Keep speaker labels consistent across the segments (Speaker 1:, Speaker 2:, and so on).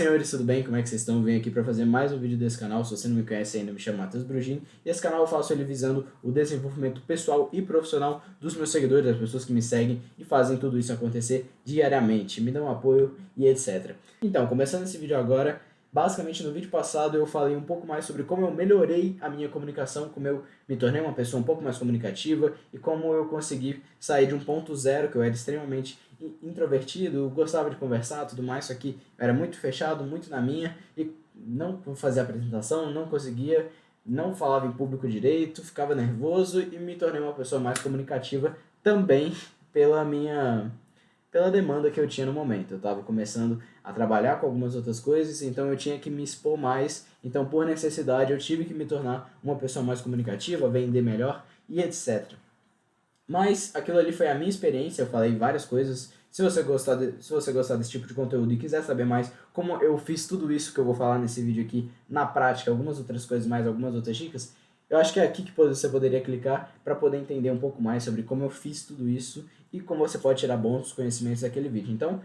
Speaker 1: Senhores, tudo bem? Como é que vocês estão? Venho aqui para fazer mais um vídeo desse canal. Se você não me conhece ainda, me chamo Matheus Brugini. E esse canal eu faço ele visando o desenvolvimento pessoal e profissional dos meus seguidores, das pessoas que me seguem e fazem tudo isso acontecer diariamente. Me dão apoio e etc. Então, começando esse vídeo agora, basicamente no vídeo passado eu falei um pouco mais sobre como eu melhorei a minha comunicação, como eu me tornei uma pessoa um pouco mais comunicativa e como eu consegui sair de um ponto zero, que eu era extremamente introvertido, gostava de conversar, tudo mais, só que era muito fechado, muito na minha, e não fazia apresentação, não conseguia, não falava em público direito, ficava nervoso e me tornei uma pessoa mais comunicativa também pela demanda que eu tinha no momento. Eu estava começando a trabalhar com algumas outras coisas, então eu tinha que me expor mais, então por necessidade eu tive que me tornar uma pessoa mais comunicativa, vender melhor e etc. Mas aquilo ali foi a minha experiência, eu falei várias coisas. Se você gostar desse tipo de conteúdo e quiser saber mais como eu fiz tudo isso que eu vou falar nesse vídeo aqui na prática, algumas outras coisas mais, algumas outras dicas, eu acho que é aqui que você poderia clicar para poder entender um pouco mais sobre como eu fiz tudo isso e como você pode tirar bons conhecimentos daquele vídeo. Então,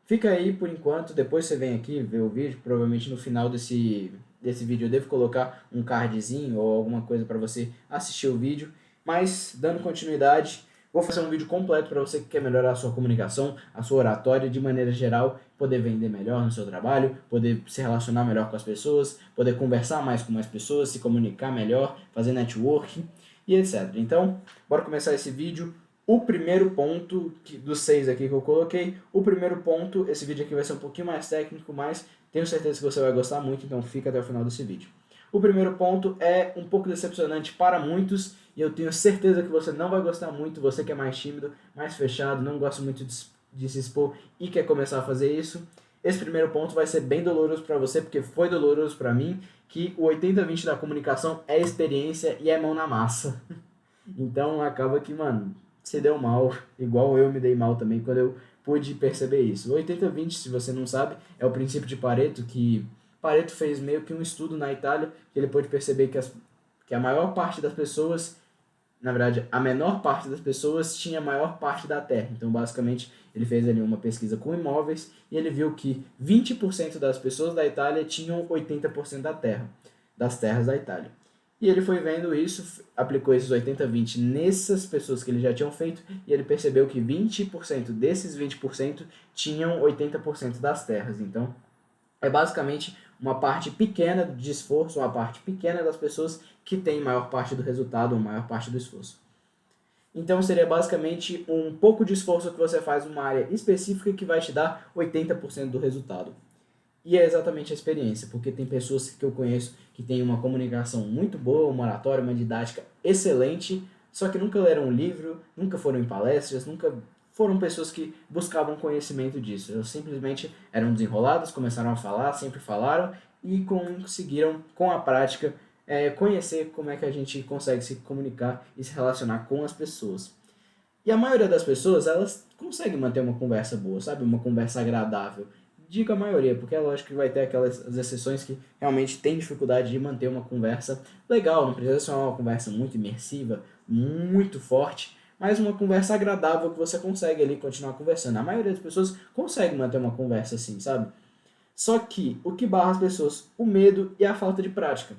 Speaker 1: fica aí por enquanto, depois você vem aqui ver o vídeo, provavelmente no final desse vídeo eu devo colocar um cardzinho ou alguma coisa para você assistir o vídeo. Mas, dando continuidade, vou fazer um vídeo completo para você que quer melhorar a sua comunicação, a sua oratória de maneira geral, poder vender melhor no seu trabalho, poder se relacionar melhor com as pessoas, poder conversar mais com mais pessoas, se comunicar melhor, fazer networking e etc. Então, bora começar esse vídeo. O primeiro ponto dos 6 aqui que eu coloquei, o primeiro ponto, esse vídeo aqui vai ser um pouquinho mais técnico, mas tenho certeza que você vai gostar muito, então fica até o final desse vídeo. O primeiro ponto é um pouco decepcionante para muitos, e eu tenho certeza que você não vai gostar muito, você que é mais tímido, mais fechado, não gosta muito de se expor e quer começar a fazer isso. Esse primeiro ponto vai ser bem doloroso para você, porque foi doloroso para mim, que o 80-20 da comunicação é experiência e é mão na massa. Então acaba que, mano, se deu mal, igual eu me dei mal também quando eu pude perceber isso. O 80-20, se você não sabe, é o princípio de Pareto, que Pareto fez meio que um estudo na Itália, que ele pôde perceber que a maior parte das pessoas, na verdade, a menor parte das pessoas tinha a maior parte da terra. Então, basicamente, ele fez ali uma pesquisa com imóveis e ele viu que 20% das pessoas da Itália tinham 80% da terra, das terras da Itália. E ele foi vendo isso, aplicou esses 80-20 nessas pessoas que ele já tinham feito, e ele percebeu que 20% desses 20% tinham 80% das terras. Então, é basicamente uma parte pequena de esforço, uma parte pequena das pessoas que tem maior parte do resultado, ou maior parte do esforço. Então seria basicamente um pouco de esforço que você faz numa área específica que vai te dar 80% do resultado. E é exatamente a experiência, porque tem pessoas que eu conheço que têm uma comunicação muito boa, uma oratória, uma didática excelente, só que nunca leram um livro, nunca foram em palestras, nunca foram pessoas que buscavam conhecimento disso. Eles simplesmente eram desenrolados, começaram a falar, sempre falaram e conseguiram, com a prática, conhecer como é que a gente consegue se comunicar e se relacionar com as pessoas. E a maioria das pessoas, elas conseguem manter uma conversa boa, sabe? Uma conversa agradável. Digo a maioria, porque é lógico que vai ter aquelas exceções que realmente têm dificuldade de manter uma conversa legal. Não precisa ser uma conversa muito imersiva, muito forte, mas uma conversa agradável que você consegue ali continuar conversando. A maioria das pessoas consegue manter uma conversa assim, sabe? Só que o que barra as pessoas? O medo e a falta de prática.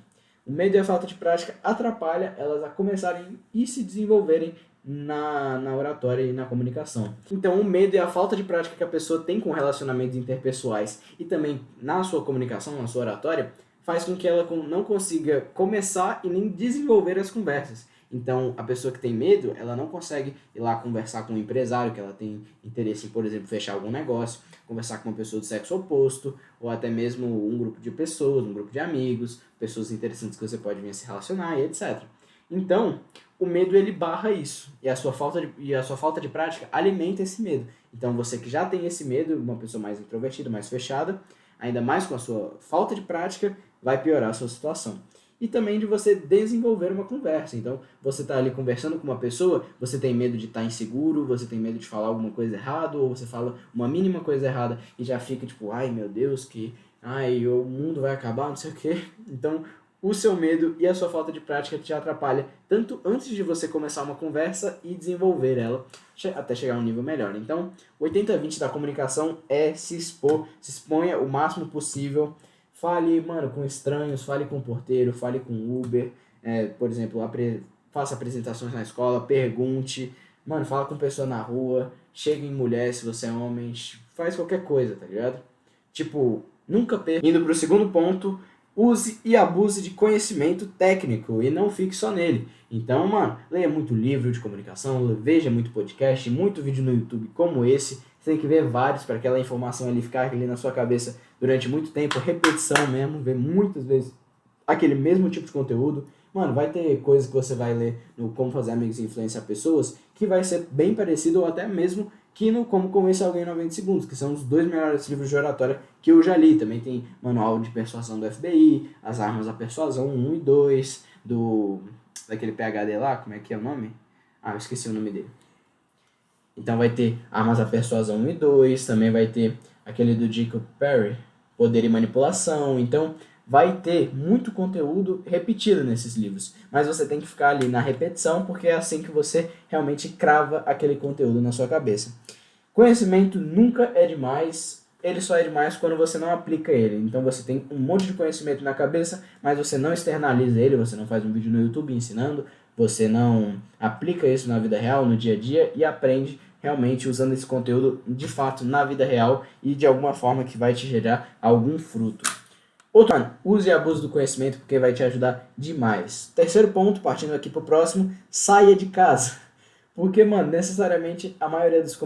Speaker 1: O medo e a falta de prática atrapalha elas a começarem e se desenvolverem na oratória e na comunicação. Então, o medo e a falta de prática que a pessoa tem com relacionamentos interpessoais e também na sua comunicação, na sua oratória, faz com que ela não consiga começar e nem desenvolver as conversas. Então, a pessoa que tem medo, ela não consegue ir lá conversar com um empresário, que ela tem interesse em, por exemplo, fechar algum negócio, conversar com uma pessoa do sexo oposto, ou até mesmo um grupo de pessoas, um grupo de amigos, pessoas interessantes que você pode vir a se relacionar e etc. Então, o medo ele barra isso, e a sua falta de prática alimenta esse medo. Então, você que já tem esse medo, uma pessoa mais introvertida, mais fechada, ainda mais com a sua falta de prática, vai piorar a sua situação. E também de você desenvolver uma conversa. Então, você está ali conversando com uma pessoa, você tem medo de estar inseguro, você tem medo de falar alguma coisa errada, ou você fala uma mínima coisa errada e já fica tipo, ai meu Deus, o mundo vai acabar, não sei o quê. Então, o seu medo e a sua falta de prática te atrapalha tanto antes de você começar uma conversa e desenvolver ela até chegar a um nível melhor. Então, o 80-20 da comunicação é se expor, se exponha o máximo possível. Fale, mano, com estranhos, fale com o porteiro, fale com o Uber, por exemplo, faça apresentações na escola, pergunte, mano, fala com pessoa na rua, chega em mulher se você é homem, faz qualquer coisa, tá ligado? Tipo, nunca perca. Indo pro segundo ponto, use e abuse de conhecimento técnico e não fique só nele. Então, mano, leia muito livro de comunicação, veja muito podcast, muito vídeo no YouTube como esse. Você tem que ver vários para aquela informação ali ficar ali na sua cabeça durante muito tempo, repetição mesmo, ver muitas vezes aquele mesmo tipo de conteúdo. Mano, vai ter coisas que você vai ler no Como Fazer Amigos e Influenciar Pessoas que vai ser bem parecido ou até mesmo que no Como Convencer Alguém em 90 Segundos, que são os 2 melhores livros de oratória que eu já li. Também tem Manual de Persuasão do FBI, As Armas da Persuasão 1 e 2, daquele PhD lá, como é que é o nome? Eu esqueci o nome dele. Então vai ter Armas da Persuasão 1 e 2, também vai ter aquele do Jacob Perry, Poder e Manipulação. Então vai ter muito conteúdo repetido nesses livros, mas você tem que ficar ali na repetição, porque é assim que você realmente crava aquele conteúdo na sua cabeça. Conhecimento nunca é demais, ele só é demais quando você não aplica ele. Então você tem um monte de conhecimento na cabeça, mas você não externaliza ele, você não faz um vídeo no YouTube ensinando, você não aplica isso na vida real, no dia a dia, e aprende realmente usando esse conteúdo de fato na vida real e de alguma forma que vai te gerar algum fruto. Outro, mano, use e abuse do conhecimento porque vai te ajudar demais. Terceiro ponto, partindo aqui pro próximo, saia de casa. Porque, mano, necessariamente a maioria dos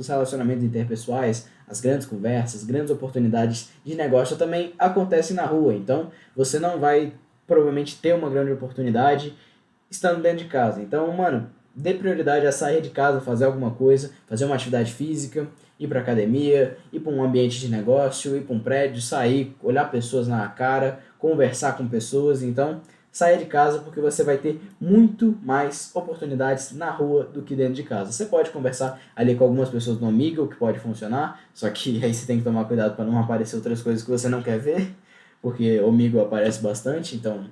Speaker 1: relacionamentos interpessoais, as grandes conversas, grandes oportunidades de negócio também acontecem na rua. Então, você não vai provavelmente ter uma grande oportunidade estando dentro de casa. Então, mano, dê prioridade a sair de casa, fazer alguma coisa, fazer uma atividade física, ir para academia, ir para um ambiente de negócio, ir para um prédio, sair, olhar pessoas na cara, conversar com pessoas. Então, saia de casa porque você vai ter muito mais oportunidades na rua do que dentro de casa. Você pode conversar ali com algumas pessoas no Omegle, que pode funcionar, só que aí você tem que tomar cuidado para não aparecer outras coisas que você não quer ver, porque o Omegle aparece bastante, então,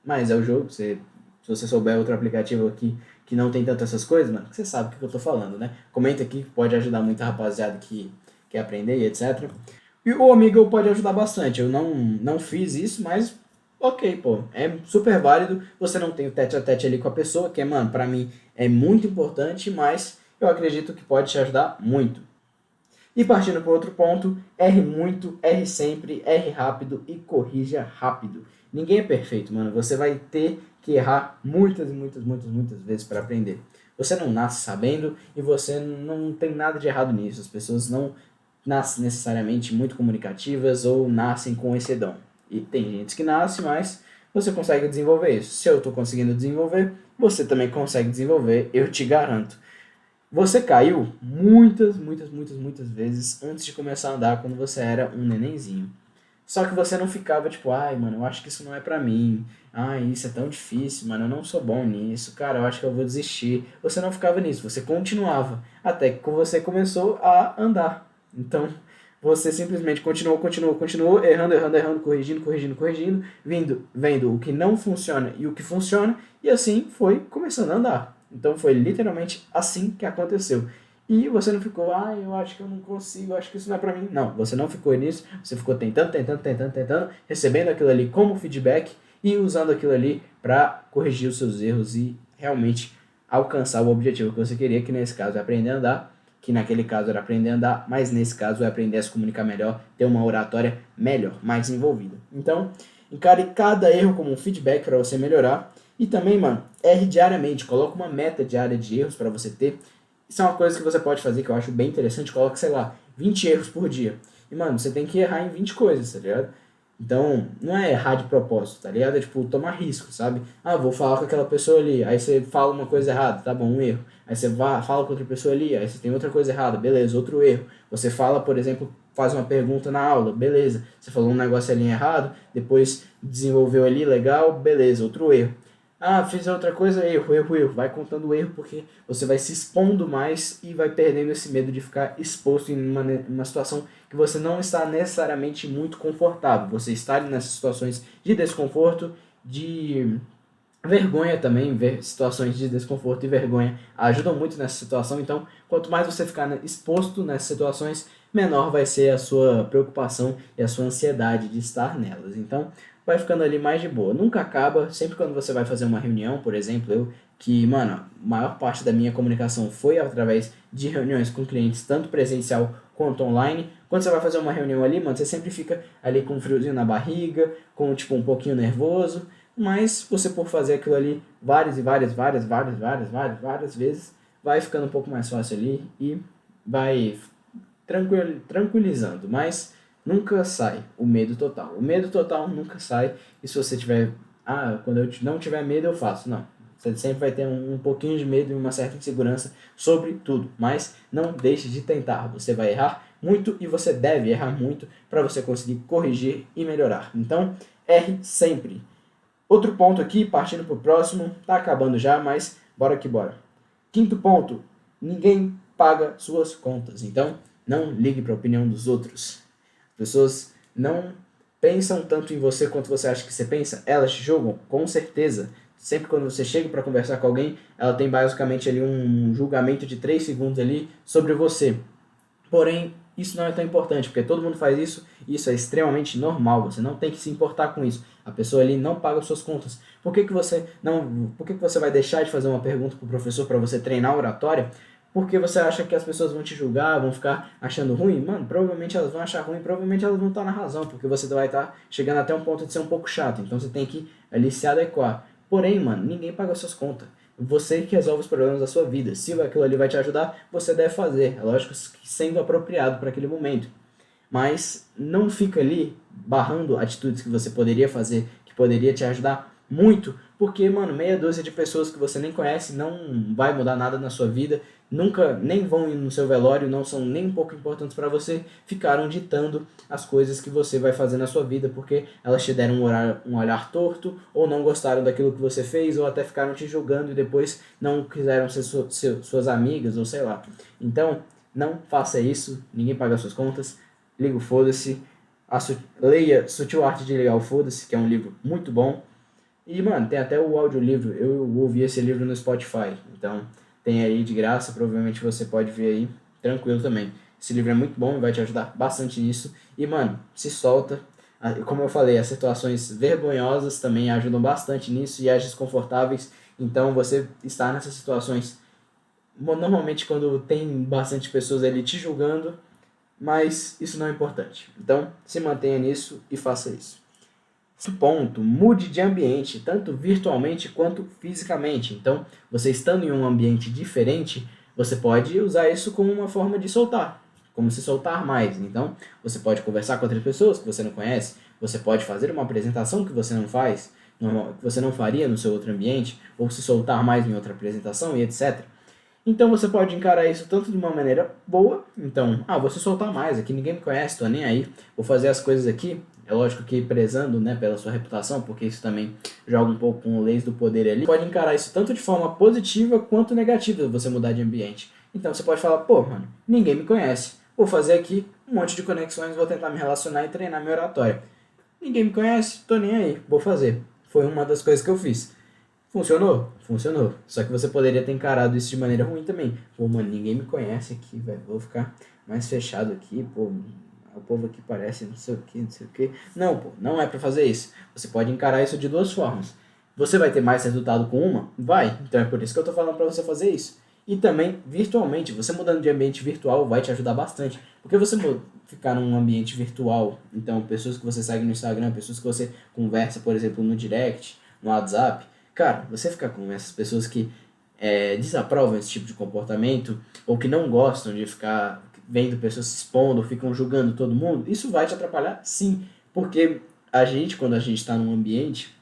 Speaker 1: mas é o jogo, se você souber outro aplicativo aqui que não tem tanto essas coisas, mano, você sabe o que eu tô falando, né? Comenta aqui que pode ajudar muita rapaziada que quer aprender e etc. E o Omegle pode ajudar bastante. Eu não fiz isso, mas ok, pô. É super válido. Você não tem o tete a tete ali com a pessoa, que, mano, pra mim é muito importante, mas eu acredito que pode te ajudar muito. E partindo para outro ponto, erre muito, erre sempre, erre rápido e corrija rápido. Ninguém é perfeito, mano. Você vai ter que errar muitas vezes para aprender. Você não nasce sabendo e você não tem nada de errado nisso. As pessoas não nascem necessariamente muito comunicativas ou nascem com esse dom. E tem gente que nasce, mas você consegue desenvolver isso. Se eu estou conseguindo desenvolver, você também consegue desenvolver, eu te garanto. Você caiu muitas vezes antes de começar a andar quando você era um nenenzinho. Só que você não ficava tipo, ai, mano, eu acho que isso não é pra mim. Ai, isso é tão difícil, mano, eu não sou bom nisso. Cara, eu acho que eu vou desistir. Você não ficava nisso, você continuava. Até que você começou a andar. Então, você simplesmente continuou, errando, corrigindo, vendo o que não funciona e o que funciona. E assim foi começando a andar. Então, foi literalmente assim que aconteceu. E você não ficou, eu acho que eu não consigo, eu acho que isso não é pra mim. Não, você não ficou nisso, você ficou tentando, recebendo aquilo ali como feedback e usando aquilo ali pra corrigir os seus erros e realmente alcançar o objetivo que você queria, que nesse caso é aprender a andar, que naquele caso era aprender a andar, mas nesse caso é aprender a se comunicar melhor, ter uma oratória melhor, mais envolvida. Então, encare cada erro como um feedback para você melhorar. E também, mano, erre diariamente, coloca uma meta diária de erros para você ter. Isso é uma coisa que você pode fazer que eu acho bem interessante. Coloca, sei lá, 20 erros por dia. E, mano, você tem que errar em 20 coisas, tá ligado? Então, não é errar de propósito, tá ligado? É, tipo, tomar risco, sabe? Vou falar com aquela pessoa ali. Aí você fala uma coisa errada, tá bom, um erro. Aí você fala com outra pessoa ali, aí você tem outra coisa errada, beleza, outro erro. Você fala, por exemplo, faz uma pergunta na aula, beleza. Você falou um negócio ali errado, depois desenvolveu ali, legal, beleza, outro erro. Ah, fiz outra coisa, erro, erro, erro. Vai contando o erro porque você vai se expondo mais e vai perdendo esse medo de ficar exposto em uma situação que você não está necessariamente muito confortável. Você está ali nessas situações de desconforto, de vergonha também, situações de desconforto e vergonha ajudam muito nessa situação. Então, quanto mais você ficar exposto nessas situações, menor vai ser a sua preocupação e a sua ansiedade de estar nelas. Então, vai ficando ali mais de boa. Nunca acaba, sempre quando você vai fazer uma reunião, por exemplo, mano, a maior parte da minha comunicação foi através de reuniões com clientes, tanto presencial quanto online. Quando você vai fazer uma reunião ali, mano, você sempre fica ali com um friozinho na barriga, com tipo um pouquinho nervoso, mas você por fazer aquilo ali várias vezes, vai ficando um pouco mais fácil ali e vai tranquilizando, mas nunca sai o medo total. O medo total nunca sai, e se você tiver, quando eu não tiver medo eu faço, não. Você sempre vai ter um pouquinho de medo e uma certa insegurança sobre tudo, mas não deixe de tentar. Você vai errar muito e você deve errar muito para você conseguir corrigir e melhorar. Então, erre sempre. Outro ponto aqui, partindo para o próximo, tá acabando já, mas bora que bora. Quinto ponto, ninguém paga suas contas, então não ligue para a opinião dos outros. As pessoas não pensam tanto em você quanto você acha que você pensa, elas te julgam, com certeza. Sempre quando você chega para conversar com alguém, ela tem basicamente ali um julgamento de 3 segundos ali sobre você. Porém, isso não é tão importante, porque todo mundo faz isso e isso é extremamente normal. Você não tem que se importar com isso. A pessoa ali não paga suas contas. Por que que você vai deixar de fazer uma pergunta para o professor para você treinar a oratória? Porque você acha que as pessoas vão te julgar, vão ficar achando ruim? Mano, provavelmente elas vão achar ruim, provavelmente elas vão estar na razão, porque você vai estar chegando até um ponto de ser um pouco chato. Então você tem que ali se adequar. Porém, mano, ninguém paga suas contas. Você que resolve os problemas da sua vida. Se aquilo ali vai te ajudar, você deve fazer. É lógico que sendo apropriado para aquele momento. Mas não fica ali barrando atitudes que você poderia fazer, que poderia te ajudar muito, porque, mano, meia dúzia de pessoas que você nem conhece não vai mudar nada na sua vida, nunca nem vão ir no seu velório, não são nem um pouco importantes para você, ficaram ditando as coisas que você vai fazer na sua vida, porque elas te deram um olhar torto, ou não gostaram daquilo que você fez, ou até ficaram te julgando e depois não quiseram ser suas amigas, ou sei lá. Então, não faça isso, ninguém paga suas contas, liga o foda-se, leia Sutil Arte de Ligar o Foda-se, que é um livro muito bom. E, mano, tem até o audiolivro, eu ouvi esse livro no Spotify, então tem aí de graça, provavelmente você pode ver aí, tranquilo também. Esse livro é muito bom e vai te ajudar bastante nisso. E, mano, se solta. Como eu falei, as situações vergonhosas também ajudam bastante nisso e as desconfortáveis. Então, você está nessas situações, normalmente quando tem bastante pessoas ali te julgando, mas isso não é importante. Então, se mantenha nisso e faça isso. Ponto, mude de ambiente, tanto virtualmente quanto fisicamente. Então, você estando em um ambiente diferente, você pode usar isso como uma forma de soltar, como se soltar mais. Então, você pode conversar com outras pessoas que você não conhece, você pode fazer uma apresentação que você não faz, que você não faria no seu outro ambiente, ou se soltar mais em outra apresentação e etc. Então você pode encarar isso tanto de uma maneira boa, então, vou se soltar mais, aqui ninguém me conhece, tô nem aí, vou fazer as coisas aqui, é lógico que prezando, né, pela sua reputação, porque isso também joga um pouco com leis do poder ali. Pode encarar isso tanto de forma positiva quanto negativa, você mudar de ambiente. Então você pode falar, pô, mano, ninguém me conhece, vou fazer aqui um monte de conexões, vou tentar me relacionar e treinar minha oratória. Ninguém me conhece, tô nem aí, vou fazer. Foi uma das coisas que eu fiz. Funcionou? Funcionou. Só que você poderia ter encarado isso de maneira ruim também. Pô, mano, ninguém me conhece aqui, velho. Vou ficar mais fechado aqui, pô. O povo aqui parece não sei o que, não sei o que. Não, pô, não é pra fazer isso. Você pode encarar isso de duas formas. Você vai ter mais resultado com uma? Vai. Então é por isso que eu tô falando pra você fazer isso. E também, virtualmente, você mudando de ambiente virtual vai te ajudar bastante. Porque você ficar num ambiente virtual, então pessoas que você segue no Instagram, pessoas que você conversa, por exemplo, no direct, no WhatsApp, cara, você ficar com essas pessoas que desaprovam esse tipo de comportamento ou que não gostam de ficar vendo pessoas se expondo ou ficam julgando todo mundo, isso vai te atrapalhar sim, porque a gente, quando a gente está num ambiente,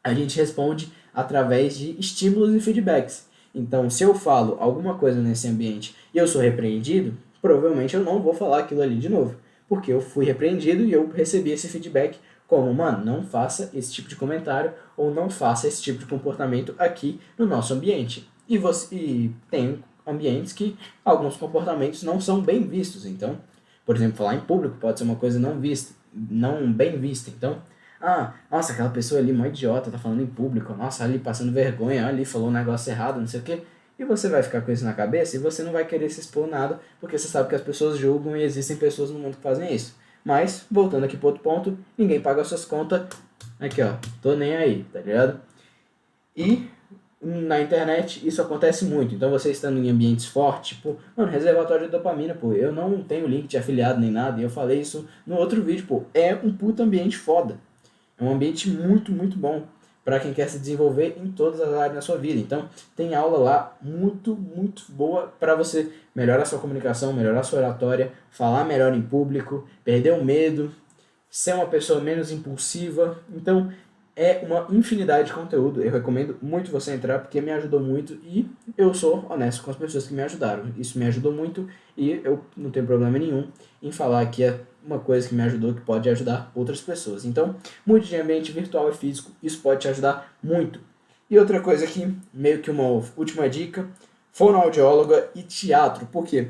Speaker 1: a gente responde através de estímulos e feedbacks. Então, se eu falo alguma coisa nesse ambiente e eu sou repreendido, provavelmente eu não vou falar aquilo ali de novo, porque eu fui repreendido e eu recebi esse feedback como, mano, não faça esse tipo de comentário ou não faça esse tipo de comportamento aqui no nosso ambiente. E tem ambientes que alguns comportamentos não são bem vistos. Então, por exemplo, falar em público pode ser uma coisa não bem vista. Então, nossa, aquela pessoa ali, mó idiota, tá falando em público, nossa, ali passando vergonha, ali falou um negócio errado, não sei o quê. E você vai ficar com isso na cabeça e você não vai querer se expor nada, porque você sabe que as pessoas julgam e existem pessoas no mundo que fazem isso. Mas, voltando aqui pro outro ponto, ninguém paga as suas contas. Aqui, ó, tô nem aí, tá ligado? E na internet isso acontece muito. Então você estando em ambientes fortes, tipo, mano, reservatório de dopamina, pô, eu não tenho link de afiliado nem nada, e eu falei isso no outro vídeo, pô, é um puta ambiente foda. É um ambiente muito, muito bom para quem quer se desenvolver em todas as áreas da sua vida. Então, tem aula lá muito, muito boa para você melhorar sua comunicação, melhorar sua oratória, falar melhor em público, perder o medo, ser uma pessoa menos impulsiva. Então, é uma infinidade de conteúdo. Eu recomendo muito você entrar porque me ajudou muito e eu sou honesto com as pessoas que me ajudaram. Isso me ajudou muito e eu não tenho problema nenhum em falar que é uma coisa que me ajudou que pode ajudar outras pessoas. Então, mude de ambiente virtual e físico, isso pode te ajudar muito. E outra coisa aqui, meio que uma última dica, fonoaudióloga e teatro. Por quê?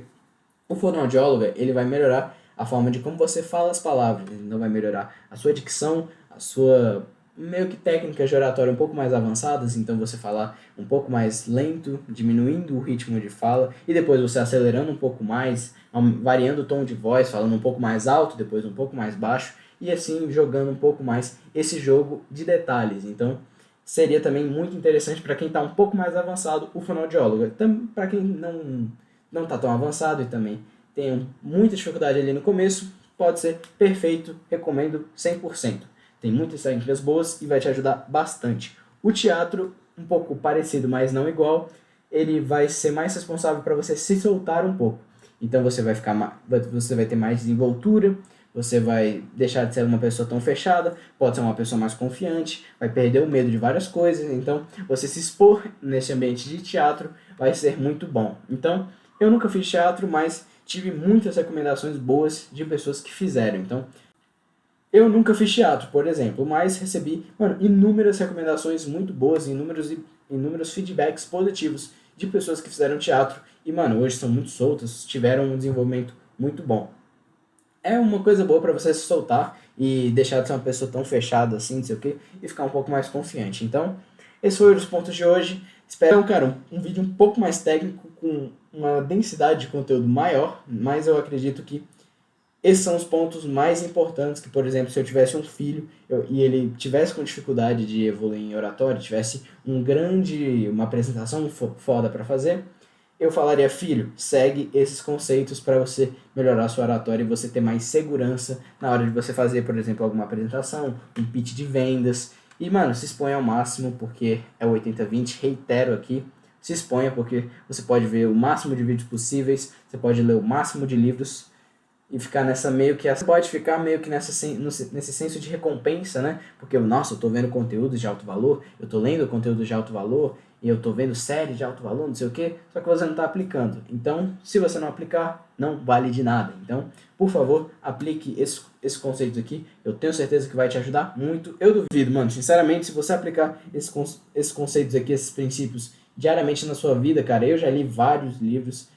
Speaker 1: O fonoaudióloga, ele vai melhorar a forma de como você fala as palavras, ele não vai melhorar a sua dicção, a sua meio que técnicas de oratória um pouco mais avançadas, então você falar um pouco mais lento, diminuindo o ritmo de fala, e depois você acelerando um pouco mais, variando o tom de voz, falando um pouco mais alto, depois um pouco mais baixo, e assim jogando um pouco mais esse jogo de detalhes. Então, seria também muito interessante para quem está um pouco mais avançado, o fonoaudiólogo. Para quem não está tão avançado e também tem muita dificuldade ali no começo, pode ser perfeito, recomendo 100%. Tem muitas técnicas boas e vai te ajudar bastante. O teatro, um pouco parecido, mas não igual, ele vai ser mais responsável para você se soltar um pouco. Então você vai ter mais desenvoltura, você vai deixar de ser uma pessoa tão fechada, pode ser uma pessoa mais confiante, vai perder o medo de várias coisas. Então você se expor nesse ambiente de teatro vai ser muito bom. Então eu nunca fiz teatro, mas tive muitas recomendações boas de pessoas que fizeram. Então eu nunca fiz teatro, por exemplo, mas recebi, inúmeras recomendações muito boas, inúmeros feedbacks positivos de pessoas que fizeram teatro e, hoje são muito soltas, tiveram um desenvolvimento muito bom. É uma coisa boa para você se soltar e deixar de ser uma pessoa tão fechada assim, não sei o quê, e ficar um pouco mais confiante. Então, esses foram os pontos de hoje. Espero, um vídeo um pouco mais técnico, com uma densidade de conteúdo maior, mas eu acredito que esses são os pontos mais importantes que, por exemplo, se eu tivesse um filho e ele tivesse com dificuldade de evoluir em oratória, tivesse uma apresentação foda para fazer, eu falaria, filho, segue esses conceitos para você melhorar a sua oratória e você ter mais segurança na hora de você fazer, por exemplo, alguma apresentação, um pitch de vendas. E, se exponha ao máximo, porque é o 80-20, reitero aqui, se exponha porque você pode ver o máximo de vídeos possíveis, você pode ler o máximo de livros, e ficar nessa pode ficar meio que nesse senso de recompensa, né? Porque, nossa, eu tô vendo conteúdos de alto valor, eu tô lendo conteúdo de alto valor, e eu tô vendo séries de alto valor, não sei o quê, só que você não tá aplicando. Então, se você não aplicar, não vale de nada. Então, por favor, aplique esse conceito aqui, eu tenho certeza que vai te ajudar muito. Eu duvido, sinceramente, se você aplicar esses conceitos aqui, esses princípios, diariamente na sua vida, cara, eu já li vários livros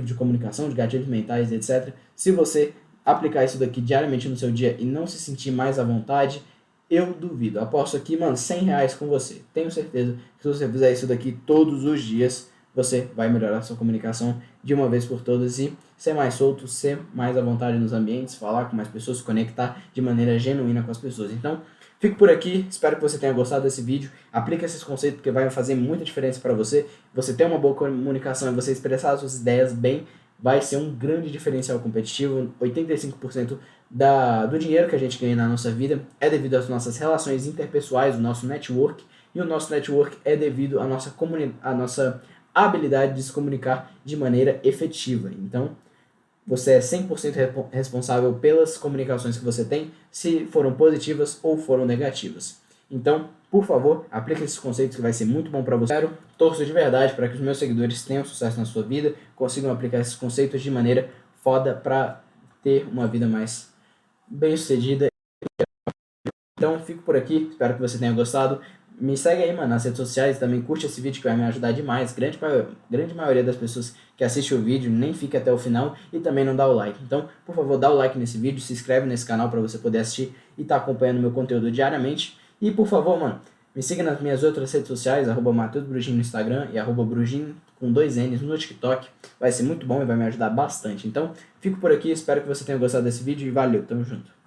Speaker 1: de comunicação, de gatilhos mentais, etc. Se você aplicar isso daqui diariamente no seu dia e não se sentir mais à vontade, eu duvido. Aposto aqui, R$100 com você. Tenho certeza que se você fizer isso daqui todos os dias, você vai melhorar a sua comunicação de uma vez por todas e ser mais solto, ser mais à vontade nos ambientes, falar com mais pessoas, se conectar de maneira genuína com as pessoas. Então, fico por aqui, espero que você tenha gostado desse vídeo, aplique esses conceitos porque vai fazer muita diferença para você. Você ter uma boa comunicação e você expressar as suas ideias bem, vai ser um grande diferencial competitivo. 85% do dinheiro que a gente ganha na nossa vida é devido às nossas relações interpessoais, o nosso network, e o nosso network é devido à nossa habilidade de se comunicar de maneira efetiva. Então, você é 100% responsável pelas comunicações que você tem, se foram positivas ou foram negativas. Então, por favor, aplique esses conceitos que vai ser muito bom para você. Torço de verdade para que os meus seguidores tenham sucesso na sua vida, consigam aplicar esses conceitos de maneira foda para ter uma vida mais bem-sucedida. Então, fico por aqui, espero que você tenha gostado. Me segue aí, mano, nas redes sociais, também curte esse vídeo que vai me ajudar demais. Grande maioria das pessoas que assiste o vídeo nem fica até o final e também não dá o like. Então, por favor, dá o like nesse vídeo, se inscreve nesse canal para você poder assistir e estar acompanhando meu conteúdo diariamente. E, por favor, mano, me siga nas minhas outras redes sociais, @MatheusBrugin no Instagram e @Brugin com 2 N's no TikTok. Vai ser muito bom e vai me ajudar bastante. Então, fico por aqui, espero que você tenha gostado desse vídeo e valeu, tamo junto.